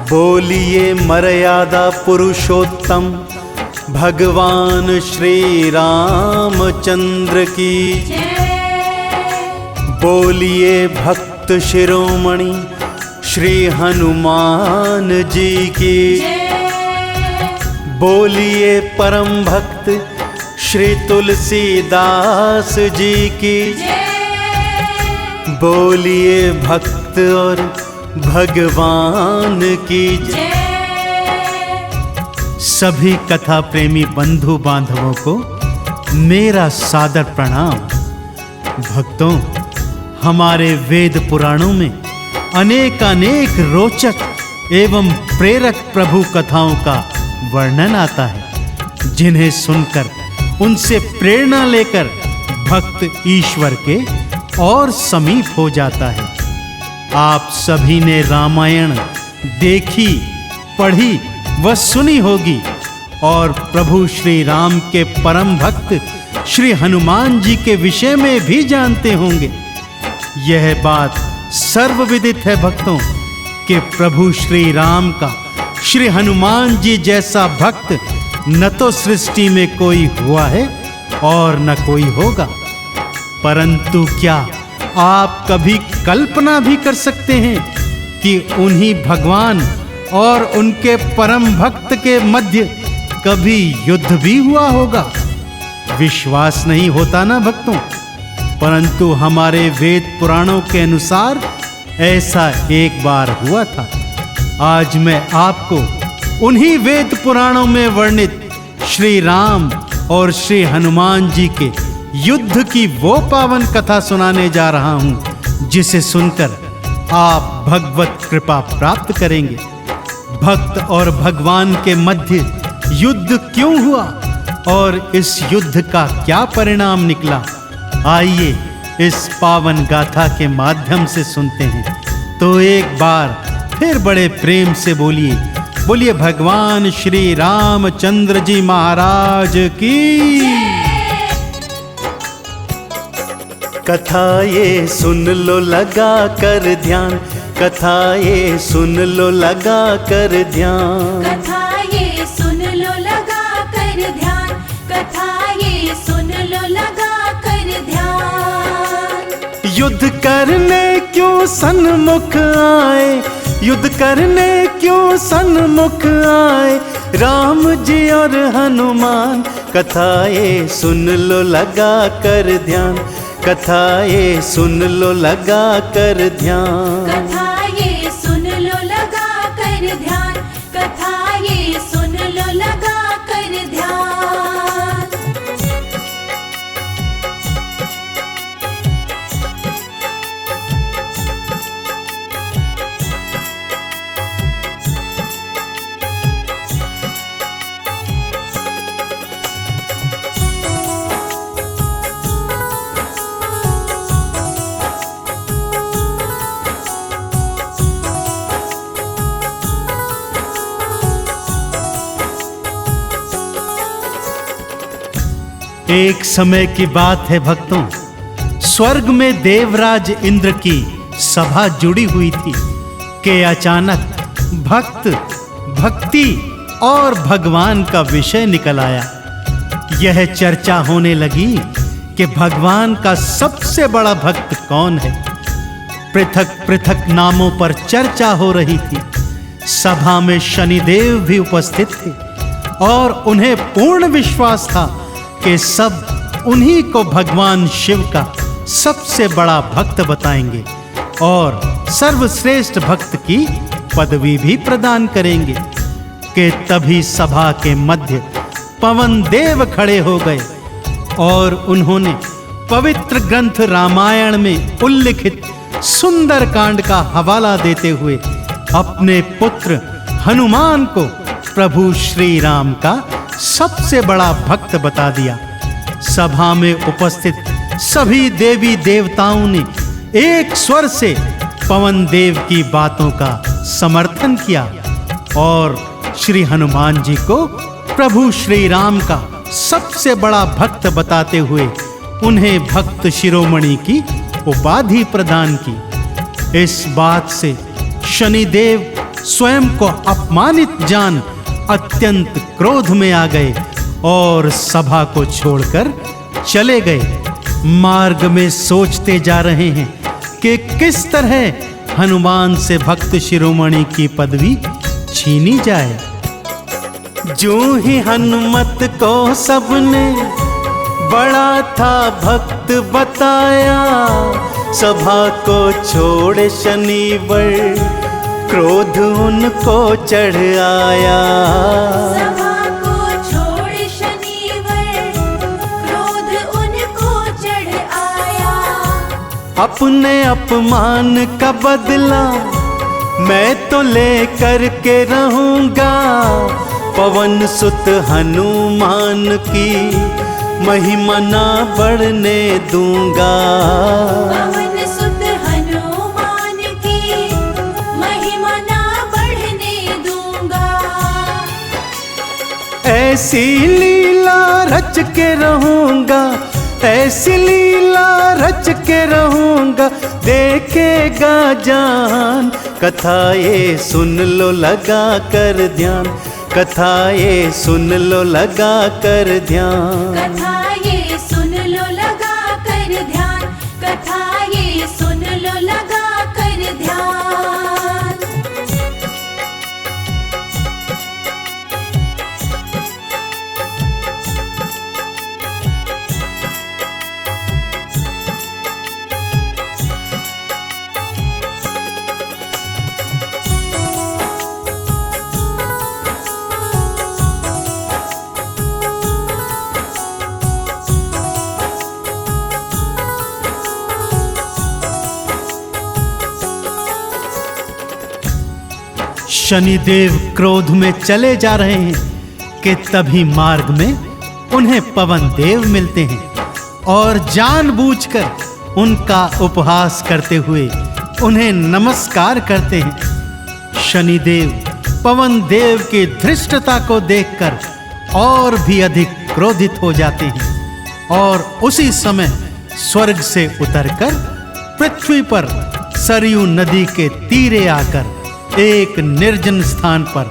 बोलिए मर्यादा पुरुषोत्तम भगवान श्री रामचंद्र की। बोलिए भक्त शिरोमणि श्री हनुमान जी की। बोलिए परम भक्त श्री तुलसीदास जी की। बोलिए भक्त और भगवान की जय। सभी कथा प्रेमी बंधु बांधवों को मेरा सादर प्रणाम। भक्तों, हमारे वेद पुराणों में अनेक रोचक एवं प्रेरक प्रभु कथाओं का वर्णन आता है, जिन्हें सुनकर उनसे प्रेरणा लेकर भक्त ईश्वर के और समीप हो जाता है। आप सभी ने रामायण देखी, पढ़ी व सुनी होगी और प्रभु श्री राम के परम भक्त श्री हनुमान जी के विषय में भी जानते होंगे। यह बात सर्वविदित है भक्तों कि प्रभु श्री राम का श्री हनुमान जी जैसा भक्त न तो सृष्टि में कोई हुआ है और न कोई होगा। परंतु क्या आप कभी कल्पना भी कर सकते हैं कि उन्हीं भगवान और उनके परम भक्त के मध्य कभी युद्ध भी हुआ होगा? विश्वास नहीं होता ना भक्तों, परंतु हमारे वेद पुराणों के अनुसार ऐसा एक बार हुआ था। आज मैं आपको उन्हीं वेद पुराणों में वर्णित श्री राम और श्री हनुमान जी के युद्ध की वो पावन कथा सुनाने जा रहा हूं, जिसे सुनकर आप भगवत कृपा प्राप्त करेंगे। भक्त और भगवान के मध्य युद्ध क्यों हुआ और इस युद्ध का क्या परिणाम निकला, आइए इस पावन गाथा के माध्यम से सुनते हैं। तो एक बार फिर बड़े प्रेम से बोलिए भगवान श्री रामचंद्र जी महाराज की। कथा ये सुन लो लगा कर ध्यान, कथा ये सुन लो लगा कर ध्यान। कथा ये सुन लो लगा कर ध्यान, कथा ये सुन लो लगा कर ध्यान। युद्ध करने क्यों सन्मुख आए, युद्ध करने क्यों सन्मुख आए राम जी और हनुमान। कथा ये सुन लो लगा कर ध्यान, कथा ये सुन लो लगा कर ध्यान। कथा ये सुन लो लगा कर ध्यान, कथा ये सुन लो लगा कर ध्यान। एक समय की बात है भक्तों, स्वर्ग में देवराज इंद्र की सभा जुड़ी हुई थी कि अचानक भक्त, भक्ति और भगवान का विषय निकल आया। यह चर्चा होने लगी कि भगवान का सबसे बड़ा भक्त कौन है। पृथक पृथक नामों पर चर्चा हो रही थी। सभा में शनिदेव भी उपस्थित थे और उन्हें पूर्ण विश्वास था कि सब उन्हीं को भगवान शिव का सबसे बड़ा भक्त बताएंगे और सर्वश्रेष्ठ भक्त की पदवी भी प्रदान करेंगे। कि तभी सभा के मध्य पवन देव खड़े हो गए और उन्होंने पवित्र ग्रंथ रामायण में उल्लिखित सुंदर कांड का हवाला देते हुए अपने पुत्र हनुमान को प्रभु श्री राम का सबसे बड़ा भक्त बता दिया। सभा में उपस्थित सभी देवी देवताओं ने एक स्वर से पवन देव की बातों का समर्थन किया और श्री हनुमान जी को प्रभु श्री राम का सबसे बड़ा भक्त बताते हुए उन्हें भक्त शिरोमणि की उपाधि प्रदान की। इस बात से शनिदेव स्वयं को अपमानित जान अत्यंत क्रोध में आ गए और सभा को छोड़कर चले गए। मार्ग में सोचते जा रहे हैं कि किस तरह हनुमान से भक्त शिरोमणि की पदवी छीनी जाए। जो ही हनुमत को सबने बड़ा था भक्त बताया, सभा को छोड़ शनिवर क्रोध उनको चढ़ आया। सभा को छोड़ शनिवर क्रोध उनको चढ़ आया। अपने अपमान का बदला मैं तो लेकर के रहूंगा, पवन सुत हनुमान की महिमा ना बढ़ने दूंगा। पवन सुत हनुमान की महिमा ना बढ़ने दूंगा। ऐसी लीला रच के रहूंगा, ऐसी लीला रच के रहूंगा, देखेगा जान। कथा ये सुन लो लगा कर ध्यान, कथा ये सुन लो लगा कर ध्यान। कथा ये सुन लो लगा कर ध्यान, कथा ये सुन लो लगा कर ध्यान। शनिदेव क्रोध में चले जा रहे हैं कि तभी मार्ग में उन्हें पवन देव मिलते हैं और जानबूझकर उनका उपहास करते हुए उन्हें नमस्कार करते हैं। शनिदेव पवन देव की धृष्टता को देखकर और भी अधिक क्रोधित हो जाते हैं और उसी समय स्वर्ग से उतरकर पृथ्वी पर सरयू नदी के तीरे आकर एक निर्जन स्थान पर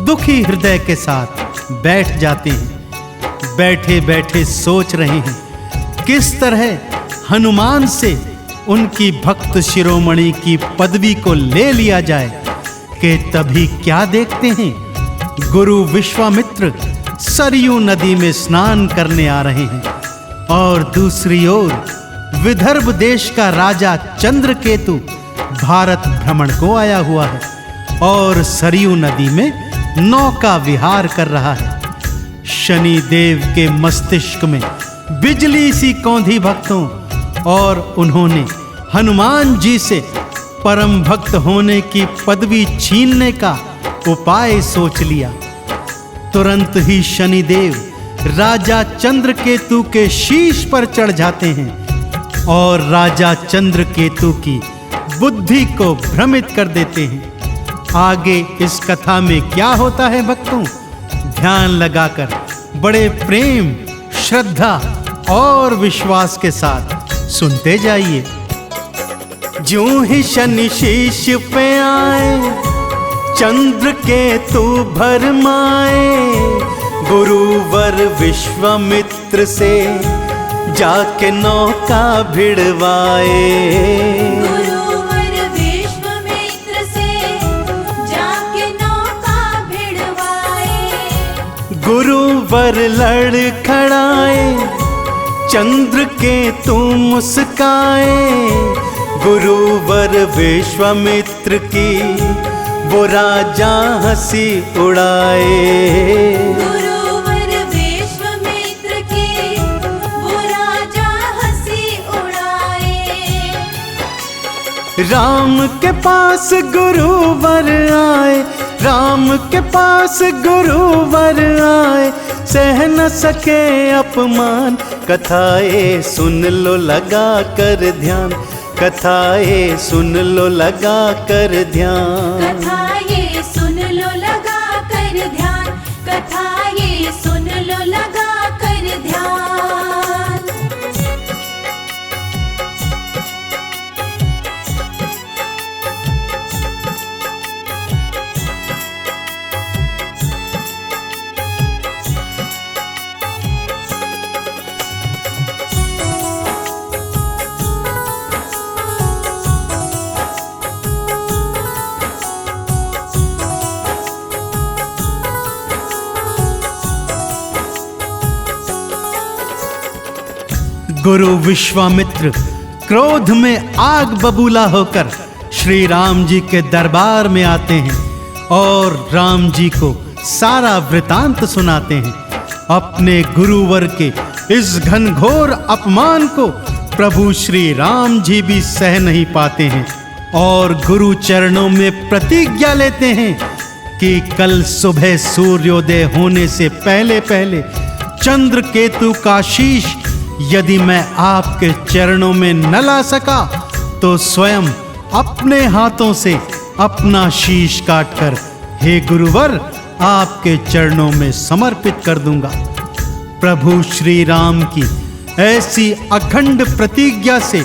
दुखी हृदय के साथ बैठ जाते हैं। बैठे बैठे सोच रहे हैं किस तरह हनुमान से उनकी भक्त शिरोमणि की पदवी को ले लिया जाए कि तभी क्या देखते हैं, गुरु विश्वामित्र सरयू नदी में स्नान करने आ रहे हैं और दूसरी ओर विदर्भ देश का राजा चंद्रकेतु भारत भ्रमण को आया हुआ है और सरयू नदी में नौका विहार कर रहा है। शनि देव के मस्तिष्क में बिजली सी कौंधी भक्तों और उन्होंने हनुमान जी से परम भक्त होने की पदवी छीनने का उपाय सोच लिया। तुरंत ही शनिदेव राजा चंद्रकेतु के शीश पर चढ़ जाते हैं और राजा चंद्रकेतु की बुद्धि को भ्रमित कर देते हैं। आगे इस कथा में क्या होता है भक्तों, ध्यान लगाकर बड़े प्रेम, श्रद्धा और विश्वास के साथ सुनते जाइए। ज्यों ही शनि शीश पे आए, चंद्रकेतु भरमाए, गुरुवर विश्वामित्र से जाके नौका भिड़वाए। गुरुवर विश्वामित्र से जाके नौका भिड़वाए। गुरुवर लड़खड़ाए, चंद्रकेतु मुस्काए, गुरुवर विश्वामित्र की वो राजा हंसी उड़ाए। गुरुवर विश्वामित्र की वो राजा हंसी उड़ाए। राम के पास गुरुवर आए, राम के पास गुरुवर आए, सह न सके अपमान। कथाएं सुन लो लगा कर ध्यान, कथाएं सुन लो लगा कर ध्यान। कथा ये सुन लो लगा कर ध्यान, कथा ये सुन लो लगा कर ध्यान। गुरु विश्वामित्र क्रोध में आग बबूला होकर श्री राम जी के दरबार में आते हैं और राम जी को सारा वृतांत सुनाते हैं। अपने गुरुवर के इस घनघोर अपमान को प्रभु श्री राम जी भी सह नहीं पाते हैं और गुरु चरणों में प्रतिज्ञा लेते हैं कि कल सुबह सूर्योदय होने से पहले पहले चंद्र केतु का शीश यदि मैं आपके चरणों में न ला सका तो स्वयं अपने हाथों से अपना शीश काटकर हे गुरुवर आपके चरणों में समर्पित कर दूंगा। प्रभु श्री राम की ऐसी अखंड प्रतिज्ञा से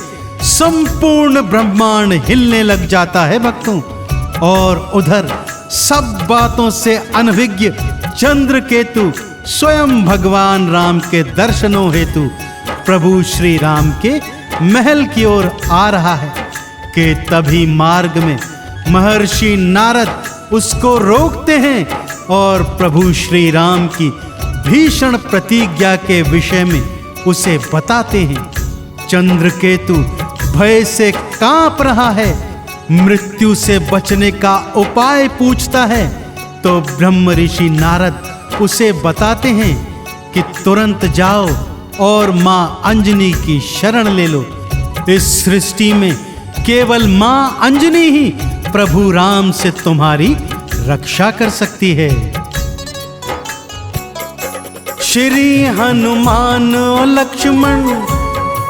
संपूर्ण ब्रह्मांड हिलने लग जाता है भक्तों। और उधर सब बातों से अनभिज्ञ चंद्रकेतु स्वयं भगवान राम के दर्शनों हेतु प्रभु श्री राम के महल की ओर आ रहा है कि तभी मार्ग में महर्षि नारद उसको रोकते हैं और प्रभु श्री राम की भीषण प्रतिज्ञा के विषय में उसे बताते हैं। चंद्रकेतु भय से कांप रहा है, मृत्यु से बचने का उपाय पूछता है तो ब्रह्म ऋषि नारद उसे बताते हैं कि तुरंत जाओ और मां अंजनी की शरण ले लो। इस सृष्टि में केवल मां अंजनी ही प्रभु राम से तुम्हारी रक्षा कर सकती है। श्री हनुमान और लक्ष्मण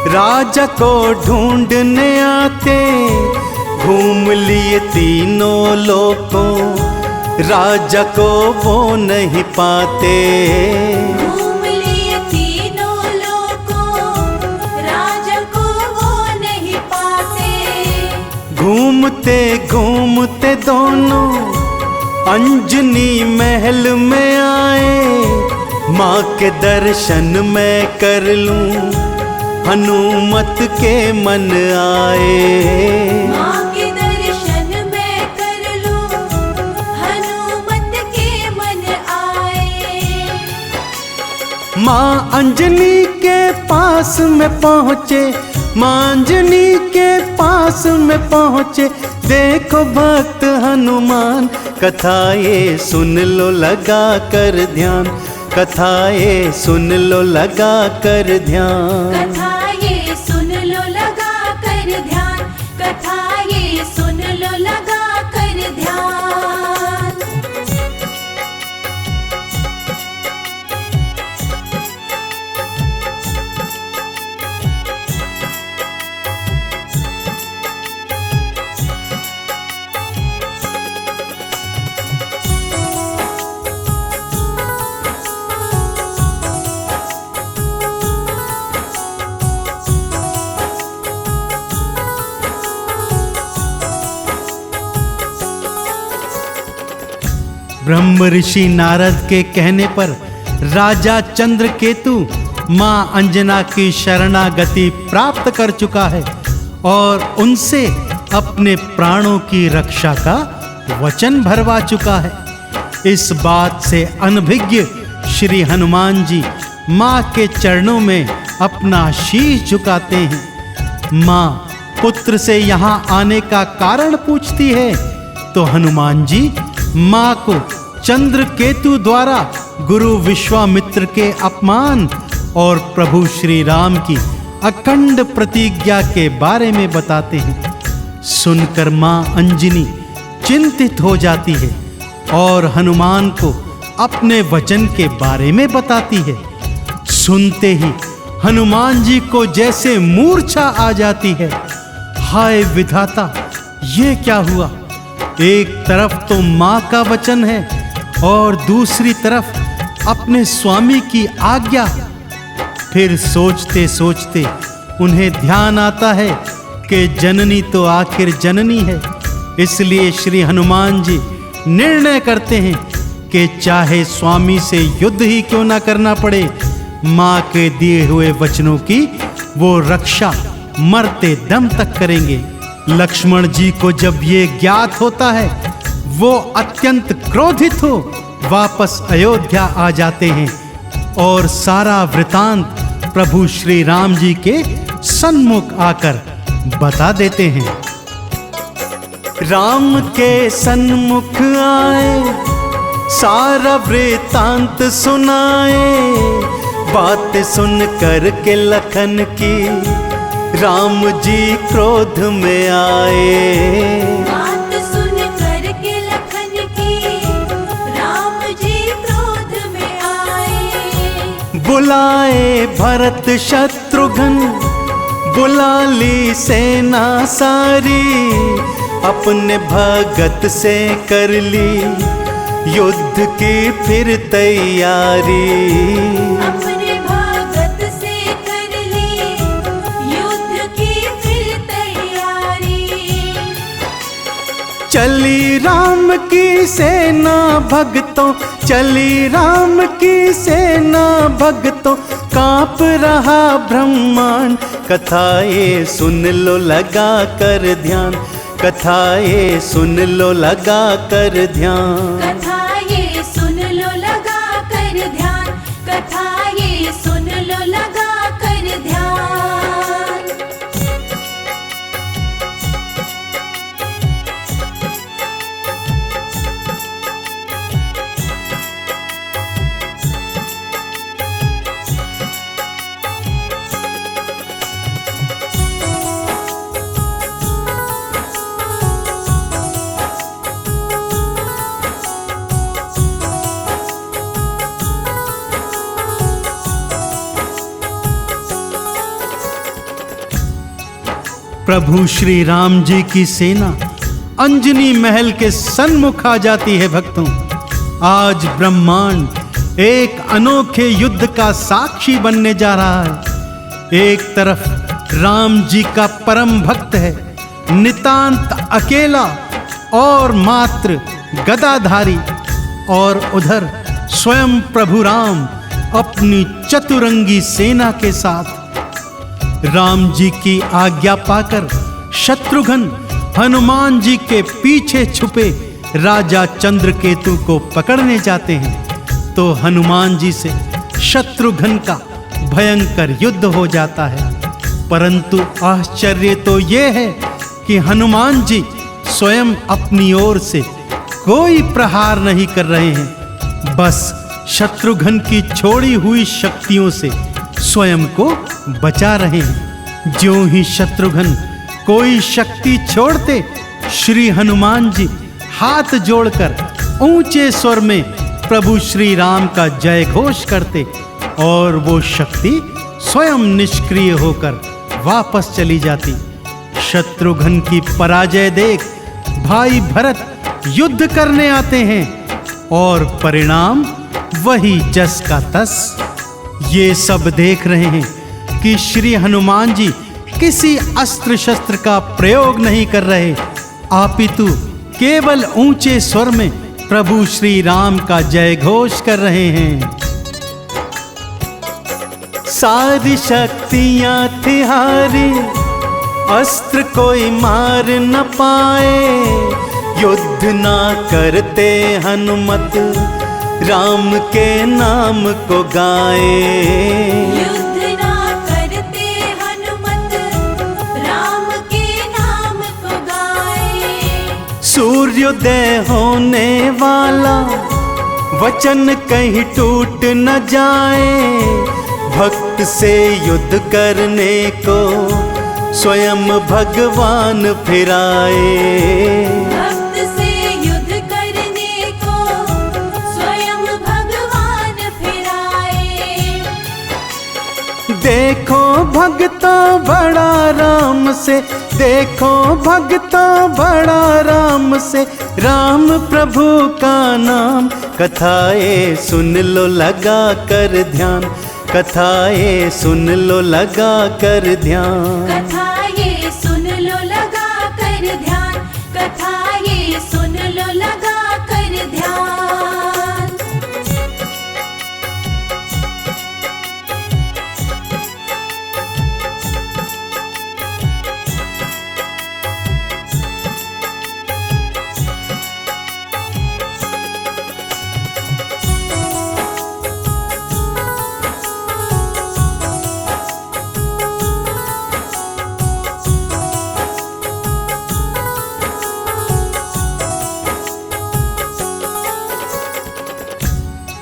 राजा को ढूंढने आते, घूम लिए तीनों लोकों राजा को वो नहीं पाते। घूम लिए तीनों लोकों राजा को वो नहीं पाते। घूमते घूमते दोनों अंजनी महल में आए, माँ के दर्शन मैं कर लूं हनुमत के मन आए। माँ के दर्शन मैं कर लूं हनुमत के मन आए। माँ अंजनी के पास में पहुँचे, माँ अंजनी के पास में पहुँचे, देखो भक्त हनुमान कथा ये सुन लो लगा कर ध्यान, कथा ये सुन लो लगा कर ध्यान। कथा ये सुन लो लगा कर ध्यान, कथा ये सुन लो लगा कर ध्यान। ब्रह्म ऋषि नारद के कहने पर राजा चंद्रकेतु मां अंजना की शरणागति प्राप्त कर चुका है और उनसे अपने प्राणों की रक्षा का वचन भरवा चुका है। इस बात से अनभिज्ञ श्री हनुमान जी मां के चरणों में अपना शीश झुकाते हैं। मां पुत्र से यहाँ आने का कारण पूछती है तो हनुमान जी मां को चंद्रकेतु द्वारा गुरु विश्वामित्र के अपमान और प्रभु श्री राम की अखंड प्रतिज्ञा के बारे में बताते हैं। सुनकर मां अंजनी चिंतित हो जाती है और हनुमान को अपने वचन के बारे में बताती है। सुनते ही हनुमान जी को जैसे मूर्छा आ जाती है। हाय विधाता, ये क्या हुआ? एक तरफ तो माँ का वचन है और दूसरी तरफ अपने स्वामी की आज्ञा। फिर सोचते सोचते उन्हें ध्यान आता है कि जननी तो आखिर जननी है। इसलिए श्री हनुमान जी निर्णय करते हैं कि चाहे स्वामी से युद्ध ही क्यों ना करना पड़े, माँ के दिए हुए वचनों की वो रक्षा मरते दम तक करेंगे। लक्ष्मण जी को जब ये ज्ञात होता है वो अत्यंत क्रोधित हो वापस अयोध्या आ जाते हैं और सारा वृतांत प्रभु श्री राम जी के सन्मुख आकर बता देते हैं। राम के सन्मुख आए, सारा वृतांत सुनाए। बात सुन कर के लखन की राम जी क्रोध में आए। बात सुन कर के लखन की राम जी क्रोध में आए। बुलाए भरत शत्रुघ्न, बुला ली सेना सारी। अपने भगत से कर ली युद्ध की फिर तैयारी। अपने भगत से कर ली युद्ध की फिर तैयारी। चली राम की सेना भक्तों, चली राम की सेना भक्तों। कांप रहा ब्रह्मांड, कथा ये सुन लो लगा कर ध्यान। कथा ये सुन लो लगा कर ध्यान। कथा ये सुन लो लगा कर ध्यान। कथा ये सुन लो लगा कर ध्यान। प्रभु श्री राम जी की सेना अंजनी महल के सन्मुख आ जाती है। भक्तों, आज ब्रह्मांड एक अनोखे युद्ध का साक्षी बनने जा रहा है। एक तरफ राम जी का परम भक्त है नितांत अकेला और मात्र गदाधारी, और उधर स्वयं प्रभु राम अपनी चतुरंगी सेना के साथ। राम जी की आज्ञा पाकर शत्रुघ्न हनुमान जी के पीछे छुपे राजा चंद्रकेतु को पकड़ने जाते हैं, तो हनुमान जी से शत्रुघ्न का भयंकर युद्ध हो जाता है। परंतु आश्चर्य तो यह है कि हनुमान जी स्वयं अपनी ओर से कोई प्रहार नहीं कर रहे हैं, बस शत्रुघ्न की छोड़ी हुई शक्तियों से स्वयं को बचा रहे हैं। ज्यों ही शत्रुघ्न कोई शक्ति छोड़ते, श्री हनुमान जी हाथ जोड़कर ऊंचे स्वर में प्रभु श्री राम का जय घोष करते, और वो शक्ति स्वयं निष्क्रिय होकर वापस चली जाती। शत्रुघ्न की पराजय देख भाई भरत युद्ध करने आते हैं, और परिणाम वही जस का तस। ये सब देख रहे हैं कि श्री हनुमान जी किसी अस्त्र शस्त्र का प्रयोग नहीं कर रहे, अपितु केवल ऊंचे स्वर में प्रभु श्री राम का जय घोष कर रहे हैं। सारी शक्तियां थी हारी, अस्त्र कोई मार न पाए। युद्ध ना करते हनुमत, राम के नाम को गाए। युद्ध ना करते हनुमत, राम के नाम को गाए। सूर्योदय होने वाला, वचन कहीं टूट न जाए। भक्त से युद्ध करने को स्वयं भगवान फिराए। भक्त से युद्ध करने को स्वयं भगवान फिराए। देखो भगता बड़ा राम से, देखो भगता बड़ा राम से। राम प्रभु का नाम, कथाएं सुन लो लगा कर ध्यान। कथाएं सुन लो लगा कर ध्यान। कथा ये सुन लो लगा कर ध्यान। कथा ये सुन लो लगा कर ध्यान।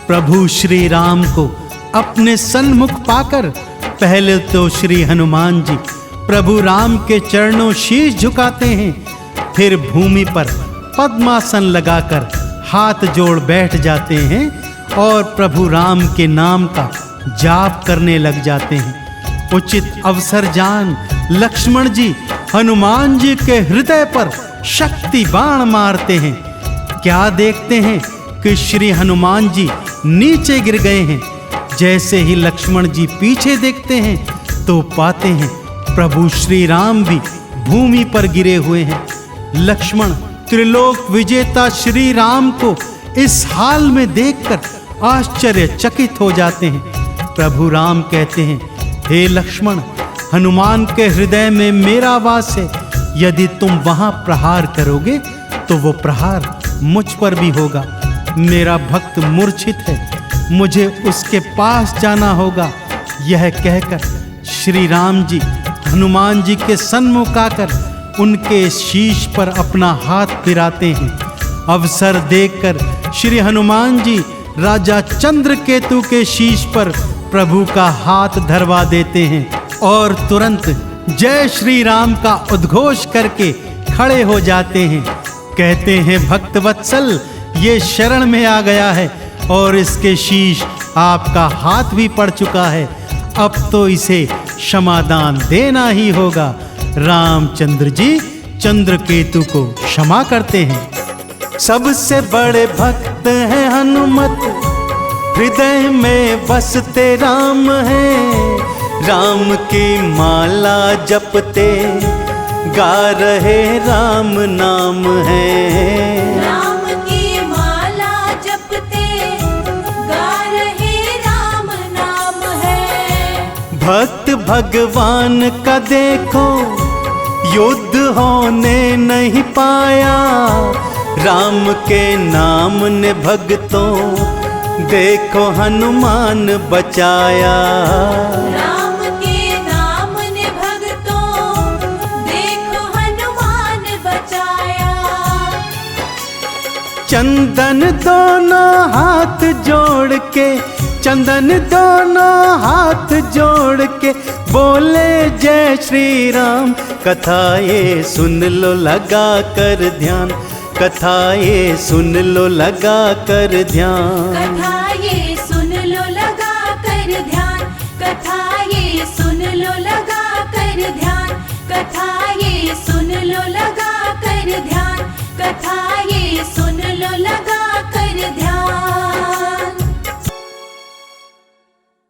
प्रभु श्री राम को अपने सन्मुख पाकर पहले तो श्री हनुमान जी प्रभु राम के चरणों शीश झुकाते हैं, फिर भूमि पर पद्मासन लगाकर हाथ जोड़ बैठ जाते हैं और प्रभु राम के नाम का जाप करने लग जाते हैं। उचित अवसर जान लक्ष्मण जी हनुमान जी के हृदय पर शक्ति बाण मारते हैं। क्या देखते हैं कि श्री हनुमान जी नीचे गिर गए हैं। जैसे ही लक्ष्मण जी पीछे देखते हैं तो पाते हैं प्रभु श्री राम भी भूमि पर गिरे हुए हैं। लक्ष्मण त्रिलोक विजेता श्री राम को इस हाल में देखकर आश्चर्यचकित हो जाते हैं। प्रभु राम कहते हैं, हे लक्ष्मण, हनुमान के हृदय में मेरा वास है। यदि तुम वहां प्रहार करोगे तो वो प्रहार मुझ पर भी होगा। मेरा भक्त मूर्छित है, मुझे उसके पास जाना होगा। यह कहकर श्री राम जी हनुमान जी के सन्मुख आकर उनके शीश पर अपना हाथ फिराते हैं। अवसर देखकर श्री हनुमान जी राजा चंद्रकेतु के शीश पर प्रभु का हाथ धरवा देते हैं और तुरंत जय श्री राम का उद्घोष करके खड़े हो जाते हैं। कहते हैं, भक्त वत्सल ये शरण में आ गया है और इसके शीश आपका हाथ भी पड़ चुका है। अब तो इसे क्षमादान देना ही होगा। रामचंद्र जी चंद्रकेतु को क्षमा करते हैं। सबसे बड़े भक्त हैं हनुमत, हृदय में बसते राम हैं। राम की माला जपते गा रहे राम नाम है। राम की माला जपते गा रहे राम नाम है। भक्त भगवान का देखो युद्ध होने नहीं पाया। राम के नाम ने भक्तों देखो हनुमान बचाया। राम के नाम ने भक्तों देखो हनुमान बचाया। चंदन दोनों हाथ जोड़ के, चंदन दोनों हाथ जोड़ के बोले जय श्री राम। कथा ये सुन लो लगा कर ध्यान, कथा ये सुन लो लगा कर ध्यान। कथा